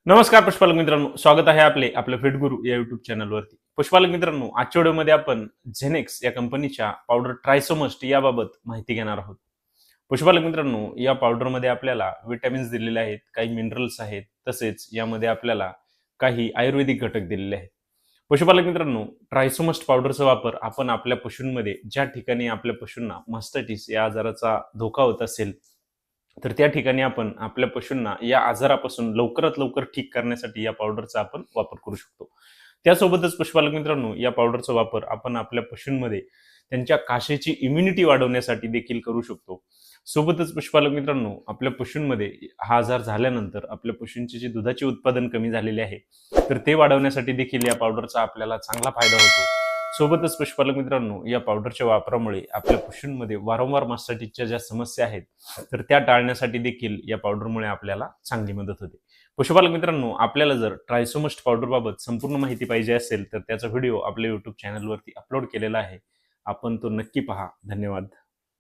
नमस्कार पुष्पालक मित्रांनो, स्वागत आहे आपल्या फिट गुरु या युट्यूब चॅनलवरती. पुष्पालक मित्रांनो, आजच्या व्हिडिओमध्ये आपण झेनेक्स या कंपनीच्या पावडर ट्रायसोमस्ट याबाबत माहिती घेणार आहोत. पुष्पालक मित्रांनो, या पावडरमध्ये आपल्याला विटॅमिन्स दिलेले आहेत, काही मिनरल्स आहेत, तसेच यामध्ये आपल्याला काही आयुर्वेदिक घटक दिलेले आहेत. पुष्पालक मित्रांनो, ट्रायसोमस्ट पावडरचा वापर आपण आपल्या पशूंमध्ये ज्या ठिकाणी आपल्या पशूंना मास्टायटिस या आजाराचा धोका होत असेल, तर त्या ठिकाणी आपण आपल्या पशूंना या आजारापासून लवकरात लवकर ठीक करण्यासाठी या पावडरचा आपण वापर करू शकतो. त्यासोबतच पुष्पालक मित्रांनो, या पावडरचा वापर आपण आपल्या पशूंमध्ये त्यांच्या कासेची इम्युनिटी वाढवण्यासाठी देखील करू शकतो. सोबतच पुष्पालक मित्रांनो, आपल्या पशूंमध्ये हा आजार झाल्यानंतर आपल्या पशूंचे जे दुधाचे उत्पादन कमी झालेले आहे, तर ते वाढवण्यासाठी देखील या पावडरचा आपल्याला चांगला फायदा होतो. सोबतच पुष्पालक मित्रांनो, या पावडरच्या वापरामुळे आपल्या पशूंमध्ये वारंवार मास्टायटिसच्या ज्या समस्या आहेत, तर त्या टाळण्यासाठी देखील या पावडरमुळे आपल्याला चांगली मदत होते. पशुपालक मित्रांनो, आपल्याला जर ट्रायसोमस्ट पावडरबाबत संपूर्ण माहिती पाहिजे असेल, तर त्याचा व्हिडिओ आपल्या YouTube चॅनलवरती अपलोड केलेला आहे. आपण तो नक्की पहा. धन्यवाद.